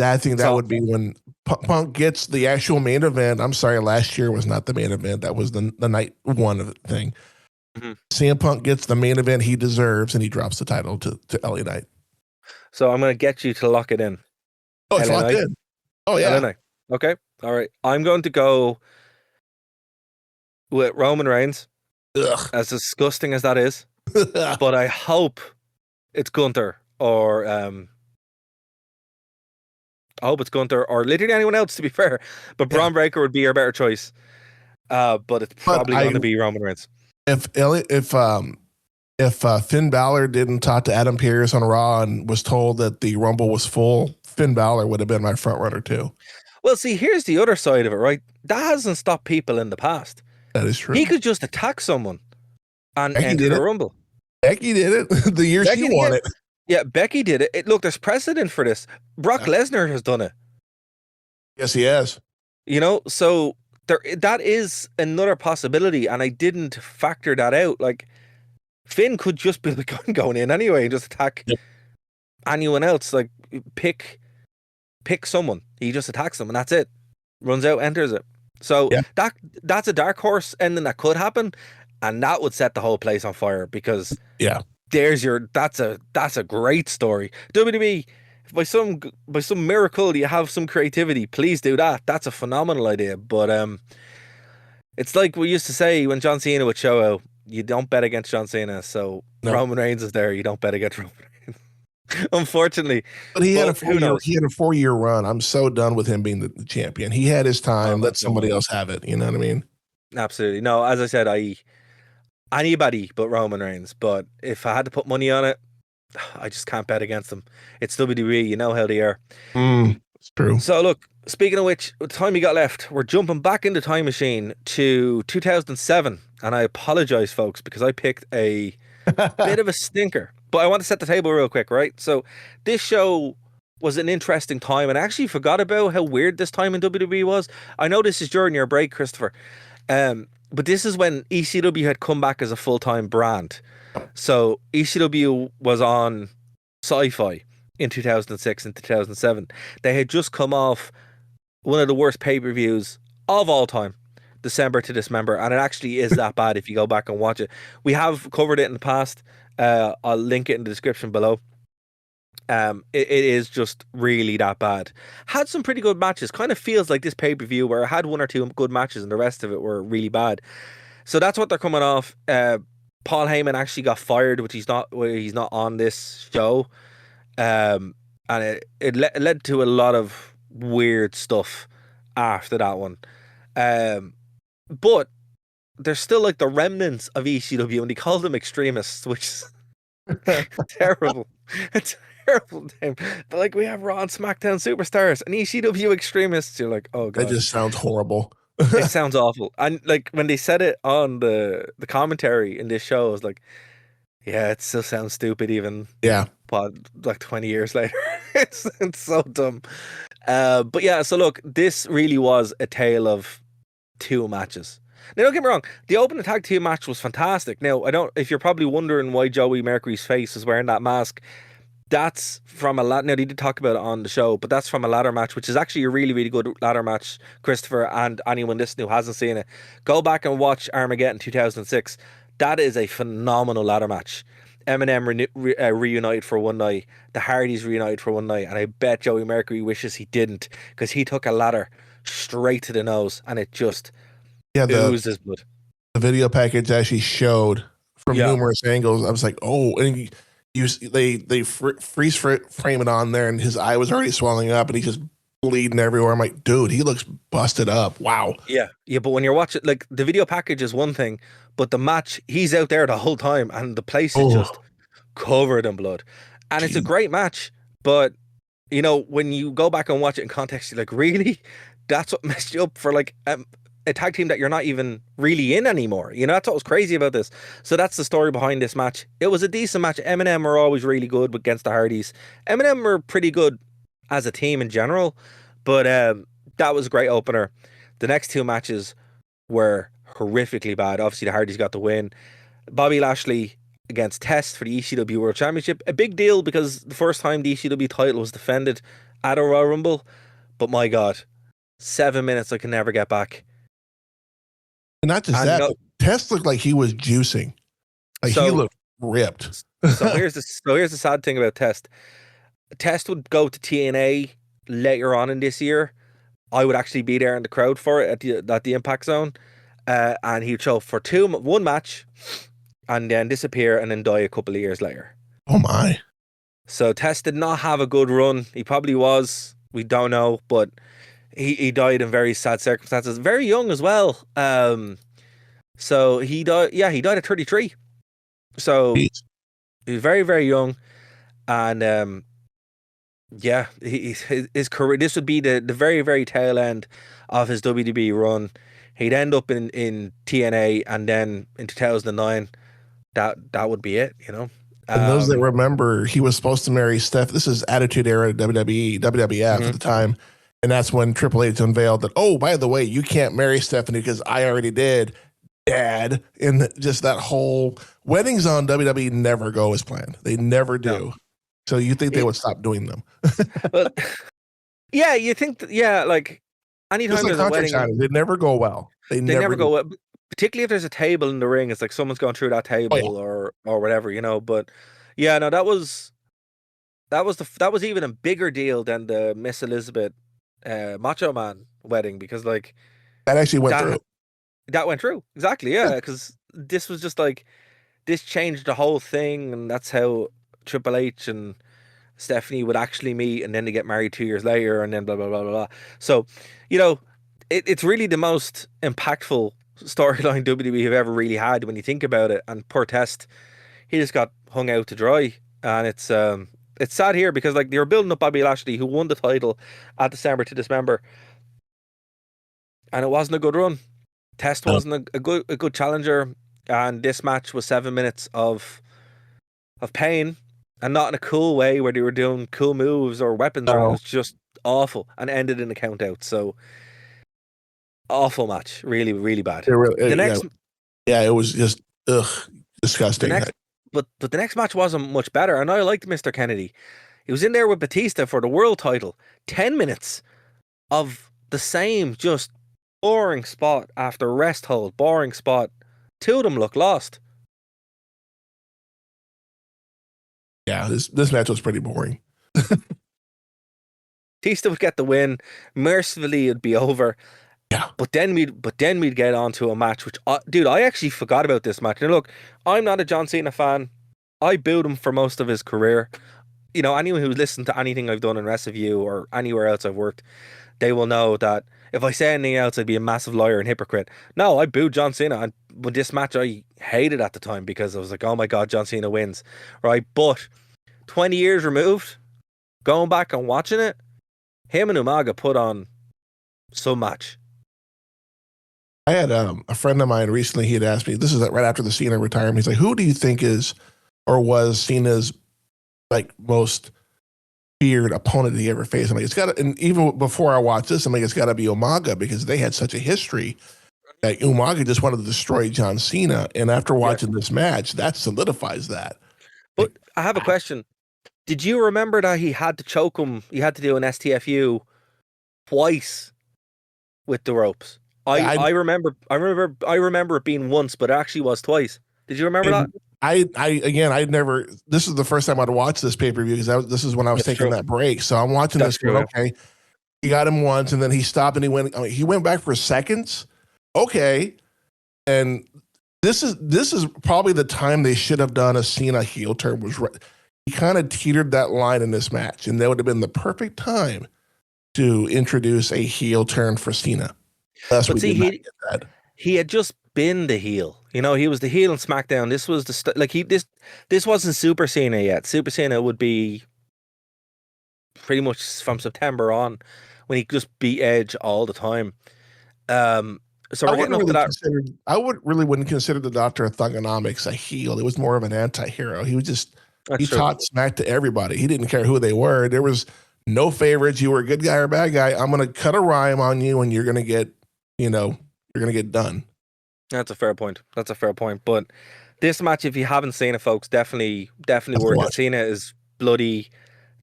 I think that would be when Punk gets the actual main event. I'm sorry, last year was not the main event. That was the night one of the thing. Mm-hmm. CM Punk gets the main event he deserves, and he drops the title to LA Knight. So I'm going to get you to lock it in. Oh, it's locked in. Oh, yeah. LA Knight. Okay. All right. I'm going to go with Roman Reigns. Ugh. As disgusting as that is. But I hope it's Gunther or I hope it's Gunther or literally anyone else, to be fair. But Braun Breaker would be your better choice. But it's probably going to be Roman Reigns. If Finn Balor didn't talk to Adam Pearce on Raw and was told that the Rumble was full, Finn Balor would have been my front runner too. Well, see, here's the other side of it, right? That hasn't stopped people in the past. That is true. He could just attack someone and enter the Rumble. Becky did it the year she won it. Yeah, Becky did it. Look, there's precedent for this. Brock Lesnar has done it. Yes, he has. So that is another possibility, and I didn't factor that out. Like, Finn could just be the gun going in anyway and just attack anyone else. Like, pick someone. He just attacks them, and that's it. Runs out, enters it. So that's a dark horse ending that could happen, and that would set the whole place on fire because that's a great story. WWE, if by some miracle you have some creativity, please do that. That's a phenomenal idea. But It's like we used to say when John Cena would show out, you don't bet against John Cena. So No. Roman Reigns is there, you don't bet against Roman Reigns. Unfortunately. But he had a who knows? 4-year run. I'm so done with him being the champion. He had his time. Let somebody else have it. You know what I mean? Absolutely. No, as I said, anybody but Roman Reigns. But if I had to put money on it, I just can't bet against them. It's WWE, you know how they are. It's true. So look, speaking of which, with the time we got left, we're jumping back in the time machine to 2007. And I apologize, folks, because I picked a bit of a stinker. But I want to set the table real quick, right? So this show was an interesting time, and I actually forgot about how weird this time in WWE was. I know this is during your break, Christopher. But this is when ECW had come back as a full-time brand. So ECW was on Sci-Fi in 2006 and 2007. They had just come off one of the worst pay-per-views of all time, December to Dismember, and it actually is that bad if you go back and watch it. We have covered it in the past. I'll link it in the description below. It is just really that bad. Had some pretty good matches. Kind of feels like this pay-per-view where I had one or two good matches and the rest of it were really bad. So that's what they're coming off. Paul Heyman actually got fired, which he's not on this show. And it led to a lot of weird stuff after that one. But there's still like the remnants of ECW, and they call them extremists, which is terrible. It's a terrible name. But like, we have Raw and SmackDown superstars and ECW extremists. You're like, oh god, that just sounds horrible. It sounds awful. And like when they said it on the commentary in this show, I was like, yeah, it still sounds stupid even. Yeah. Like 20 years later. it's so dumb. But yeah, so look, this really was a tale of two matches. Now, don't get me wrong, the opening tag team match was fantastic. Now, if you're probably wondering why Joey Mercury's face is wearing that mask, that's from a ladder. Now, they did talk about it on the show, but that's from a ladder match, which is actually a really, really good ladder match, Christopher, and anyone listening who hasn't seen it. Go back and watch Armageddon 2006. That is a phenomenal ladder match. Eminem reunited for one night. The Hardys reunited for one night. And I bet Joey Mercury wishes he didn't, because he took a ladder straight to the nose and it just oozes blood. The video package actually showed from numerous angles. I was like, oh, and they freeze frame it on there, and his eye was already swelling up, and he's just bleeding everywhere. I'm like, dude, he looks busted up. Wow. Yeah. But when you're watching, like, the video package is one thing, but the match, he's out there the whole time, and the place is just covered in blood. And it's a great match, but you know, when you go back and watch it in context, you're like, really? That's what messed you up for like a tag team that you're not even really in anymore. You know, that's what was crazy about this. So that's the story behind this match. It was a decent match. Eminem were always really good against the Hardys. Eminem were pretty good as a team in general, but that was a great opener. The next two matches were horrifically bad. Obviously, the Hardys got the win. Bobby Lashley against Test for the ECW World Championship. A big deal because the first time the ECW title was defended at a Royal Rumble. But my God, 7 minutes I can never get back. And not just that, Test looked like he was juicing. Like he looked ripped. so here's the sad thing about Test. Test would go to TNA later on in this year. I would actually be there in the crowd for it at the Impact Zone. And he would show for one match and then disappear and then die a couple of years later. Oh my. So Test did not have a good run. He probably was. We don't know, but he died in very sad circumstances. Very young as well. So he died. Yeah, he died at 33. So he was very, very young. And yeah, his career. This would be the very, very tail end of his WWE run. He'd end up in TNA, and then in 2009, that would be it. You know. And those that remember, he was supposed to marry Steph. This is Attitude Era WWF at the time. And that's when Triple H unveiled that, oh, by the way, you can't marry Stephanie because I already did, Dad. And just that whole weddings on WWE never go as planned. They never do. No. So you think they would stop doing them? Well, yeah, you think, like anytime there's a wedding, they never go well. They never go well. Particularly if there's a table in the ring, it's like someone's gone through that table or whatever, you know. But yeah, no, that was even a bigger deal than the Miss Elizabeth Macho Man wedding, because like that actually went through. that went through. Exactly, yeah, because this was just like, this changed the whole thing, and that's how Triple H and Stephanie would actually meet, and then they get married 2 years later, and then blah blah blah blah blah. So, you know, it's really the most impactful storyline WWE have ever really had when you think about it. And poor Test, he just got hung out to dry, and it's sad here because like they were building up Bobby Lashley, who won the title at December to Dismember, and it wasn't a good run. Test wasn't a good challenger, and this match was 7 minutes of pain, and not in a cool way where they were doing cool moves or weapons. Or it was just awful and ended in a count out. So awful match, really, really bad. The next, it was just disgusting. But the next match wasn't much better, and I liked Mr. Kennedy. He was in there with Batista for the world title. 10 minutes of the same just boring spot after rest hold, boring spot. Two of them look lost. Yeah, this match was pretty boring. Batista would get the win. Mercifully, it'd be over. Yeah. But then we'd get on to a match, which, dude, I actually forgot about this match. And look, I'm not a John Cena fan. I booed him for most of his career. You know, anyone who's listened to anything I've done in WrestleView or anywhere else I've worked, they will know that if I say anything else, I'd be a massive liar and hypocrite. No, I booed John Cena. And with this match, I hated at the time because I was like, oh my God, John Cena wins. Right? But 20 years removed, going back and watching it, him and Umaga put on some match. I had a friend of mine recently, he had asked me, this is right after the Cena retirement, he's like, who do you think is or was Cena's like most feared opponent he ever faced? I'm like, it's got to, and even before I watched this, I'm like, it's got to be Umaga because they had such a history that Umaga just wanted to destroy John Cena. And after watching this match, that solidifies that. But I have a question. Did you remember that he had to choke him? He had to do an STFU twice with the ropes. I remember it being once, but it actually was twice. Did you remember that? I'd never, this is the first time I'd watched this pay-per-view because this is when I was taking that break. So I'm watching this going, okay, he got him once and then he stopped and he went back for seconds. Okay. And this is probably the time they should have done a Cena heel turn. He kind of teetered that line in this match, and that would have been the perfect time to introduce a heel turn for Cena. But see, he had just been the heel. You know, he was the heel in SmackDown. This was this wasn't Super Cena yet. Super Cena would be pretty much from September on, when he just beat Edge all the time. So we're getting up to that. I wouldn't consider the Doctor of Thugonomics a heel. It was more of an anti-hero. He was just taught smack to everybody. He didn't care who they were. There was no favorites. You were a good guy or a bad guy. I'm going to cut a rhyme on you, and you're going to get, you're going to get done. That's a fair point. But this match, if you haven't seen it, folks, definitely worth it. Cena is bloody.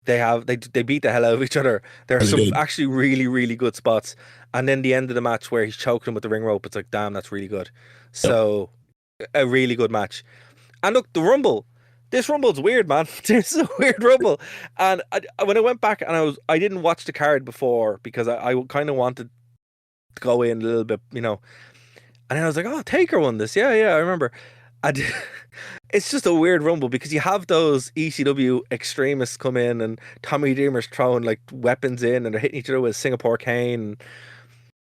They beat the hell out of each other. There are some actually really, really good spots. And then the end of the match where he's choking him with the ring rope, it's like, damn, that's really good. So a really good match. And look, the Rumble. This Rumble's weird, man. This is a weird Rumble. And when I went back and I didn't watch the card before because I kind of wanted to go in a little bit, And then I was like, oh, Taker won this. Yeah, I remember. It's just a weird Rumble because you have those ECW extremists come in and Tommy Dreamer's throwing like weapons in and they're hitting each other with Singapore cane. And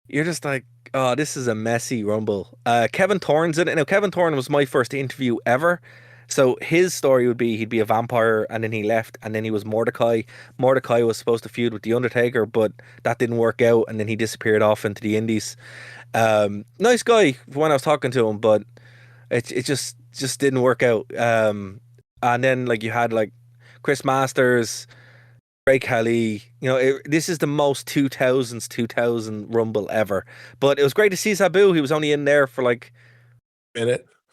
you're just like, oh, this is a messy Rumble. Kevin Thorne's in it. Now, Kevin Thorne was my first interview ever. So his story would be he'd be a vampire and then he left and then he was Mordecai. Mordecai was supposed to feud with The Undertaker, but that didn't work out and then he disappeared off into the Indies. Nice guy when I was talking to him, but it just didn't work out. And then like you had like Chris Masters, Ray Kelly. This is the most 2000 Rumble ever. But it was great to see Sabu. He was only in there for like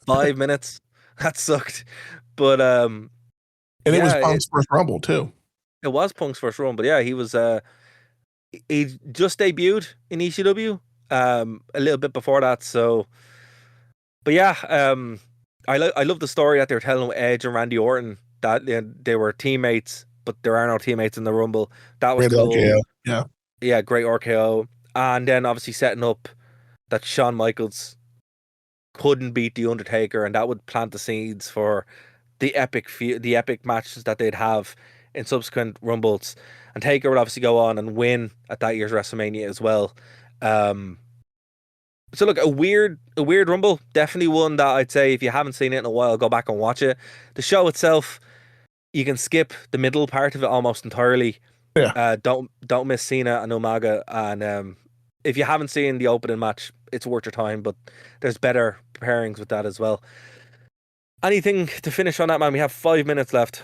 5 minutes. That sucked. But and it was Punk's first Rumble too. It was Punk's first Rumble. Yeah, he was he just debuted in ECW a little bit before that. So but yeah, I love the story that they were telling with Edge and Randy Orton that they were teammates, but there are no teammates in the Rumble. That was cool. RKO. Yeah, great RKO. And then obviously setting up that Shawn Michaels couldn't beat the Undertaker, and that would plant the seeds for the epic matches that they'd have in subsequent Rumbles. And Taker would obviously go on and win at that year's WrestleMania as well. So look, a weird Rumble, definitely one that I'd say if you haven't seen it in a while, go back and watch it. The show itself, you can skip the middle part of it almost entirely. Yeah. Don't miss Cena and Umaga, and if you haven't seen the opening match, it's worth your time. But there's better pairings with that as well. Anything to finish on that, man? We have 5 minutes left.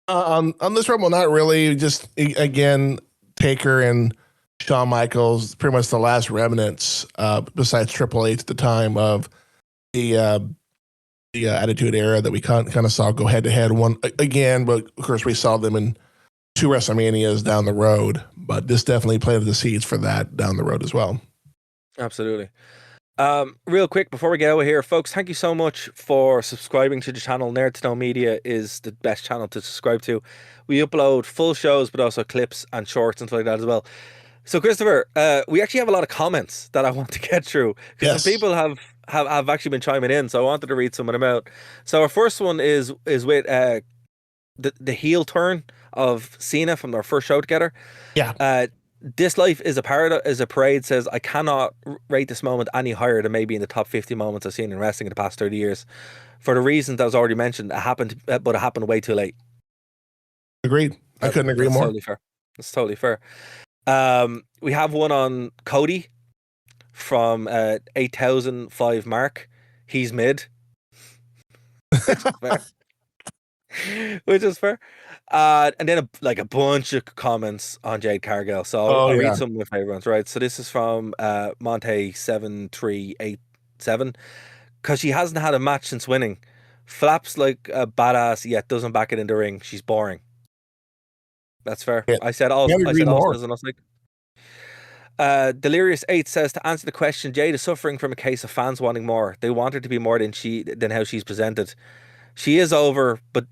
On this Rumble, not really. Just again, Taker and Shawn Michaels, pretty much the last remnants, besides Triple H at the time of the Attitude Era that we kind of saw go head to head one again. But of course, we saw them in 2 WrestleManias down the road. But this definitely planted the seeds for that down the road as well. Absolutely. Real quick before we get out of here, folks, thank you so much for subscribing to the channel. Nerd to Know Media is the best channel to subscribe to. We upload full shows, but also clips and shorts and stuff like that as well. So, Christopher, we actually have a lot of comments that I want to get through because some people have actually been chiming in, so I wanted to read some of them out. So, our first one is with the heel turn of Cena from their first show together. Yeah. This life is a parade. Says I cannot rate this moment any higher than maybe in the top 50 moments I've seen in wrestling in the past 30 years. For the reasons that was already mentioned, it happened way too late. Agreed. I couldn't agree more. Totally fair. That's totally fair. We have one on Cody from 8,005 mark. He's mid. Which is fair. And then a bunch of comments on Jade Cargill. So I'll read some of my favorite ones, right? So this is from Monte7387. Because she hasn't had a match since winning. Flaps like a badass, yet doesn't back it in the ring. She's boring. That's fair. Yeah. I said all. I said all. And I was like, Delirious 8 says, to answer the question, Jade is suffering from a case of fans wanting more. They want her to be more than how she's presented. She is over, but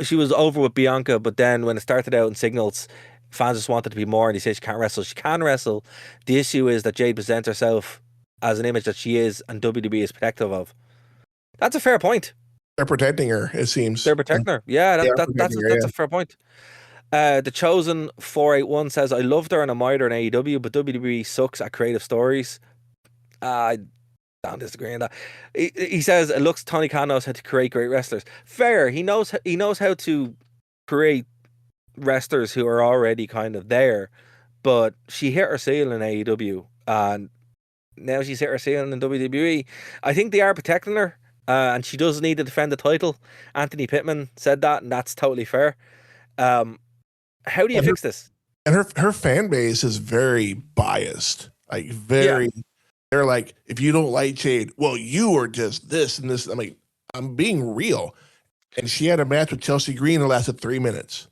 she was over with Bianca. But then when it started out in singles, fans just wanted to be more, and they say she can't wrestle. She can wrestle. The issue is that Jade presents herself as an image that she is, and WWE is protective of. That's a fair point. They're protecting her, it seems. They're protecting her. Yeah, that's a fair point. The Chosen 481 says, I loved her and admired her in AEW, but WWE sucks at creative stories. I don't disagree on that. He says it looks Tony Khan knows how to create great wrestlers. Fair. He knows how to create wrestlers who are already kind of there, but she hit her ceiling in AEW, and now she's hit her ceiling in WWE. I think they are protecting her, and she does need to defend the title. Anthony Pittman said that, and that's totally fair. How do you fix this? And her fan base is very biased. Like they're like, if you don't like Jade, well, you are just this and this. I'm like, I'm being real. And she had a match with Chelsea Green that lasted 3 minutes.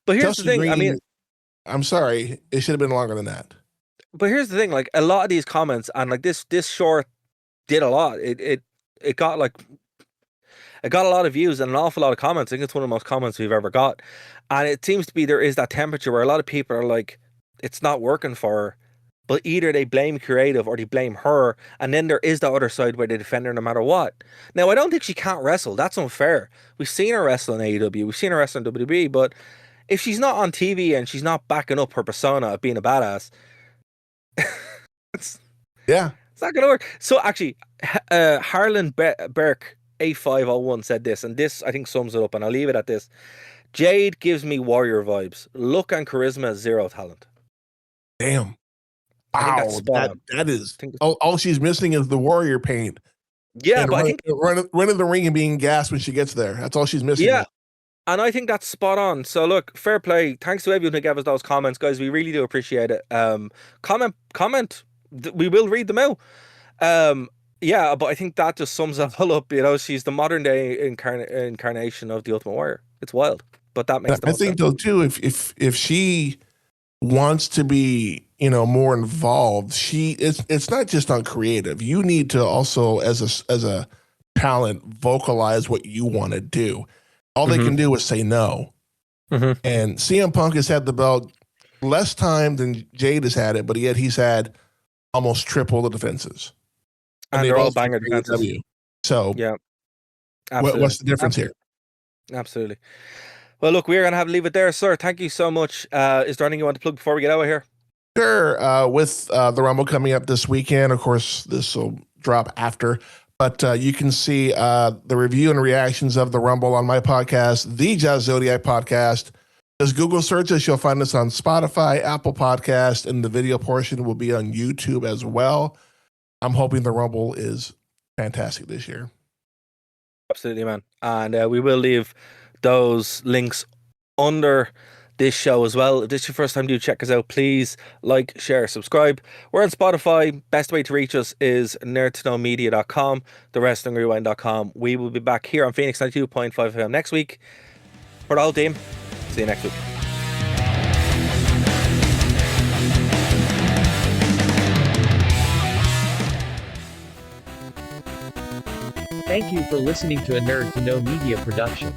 But here's Chelsea the thing. Green, I mean, I'm sorry, it should have been longer than that. But here's the thing. Like a lot of these comments, and like this short did a lot. It got it got a lot of views and an awful lot of comments. I think it's one of the most comments we've ever got. And it seems to be there is that temperature where a lot of people are like, it's not working for her. But either they blame creative or they blame her. And then there is the other side where they defend her no matter what. Now, I don't think she can't wrestle. That's unfair. We've seen her wrestle in AEW. We've seen her wrestle in WWE. But if she's not on TV and she's not backing up her persona of being a badass, it's not going to work. So actually, Harlan Burke 8501 said this, and this I think sums it up, and I'll leave it at this. Jade gives me warrior vibes. Look and charisma, zero talent. Damn. Wow, that is all she's missing is the warrior paint. Yeah, and but I think running the ring and being gassed when she gets there. That's all she's missing. Yeah, and I think that's spot on. So look, fair play. Thanks to everyone who gave us those comments, guys. We really do appreciate it. Comment. We will read them out. Yeah, but I think that just sums it all up. You know, she's the modern day incarnation of the Ultimate Warrior. It's wild, but that makes. I think though too, if she wants to be, more involved, it's not just on creative. You need to also, as a talent, vocalize what you want to do. All they can do is say no. And CM Punk has had the belt less time than Jade has had it, but yet he's had almost triple the defenses. And they're all both banger beat defenses. AEW. So Yeah, absolutely. what's the difference here? Absolutely. Well, look, we're gonna have to leave it there, sir. Thank you so much. Is there anything you want to plug before we get out of here? Sure. With the Rumble coming up this weekend, of course, this will drop after, but you can see the review and reactions of the Rumble on my podcast, the Jazz Zodiac Podcast. Just Google search us. You'll find us on Spotify, Apple Podcast, and the video portion will be on YouTube as well. I'm hoping the Rumble is fantastic this year. Absolutely, man. And we will leave those links under this show as well. If this is your first time, do check us out. Please like, share, subscribe. We're on Spotify. Best way to reach us is nerdtoknowmedia.com, thewrestlingrewind.com. We will be back here on Phoenix 92.5 FM next week. For the whole team, see you next week. Thank you for listening to a Nerd to Know Media production.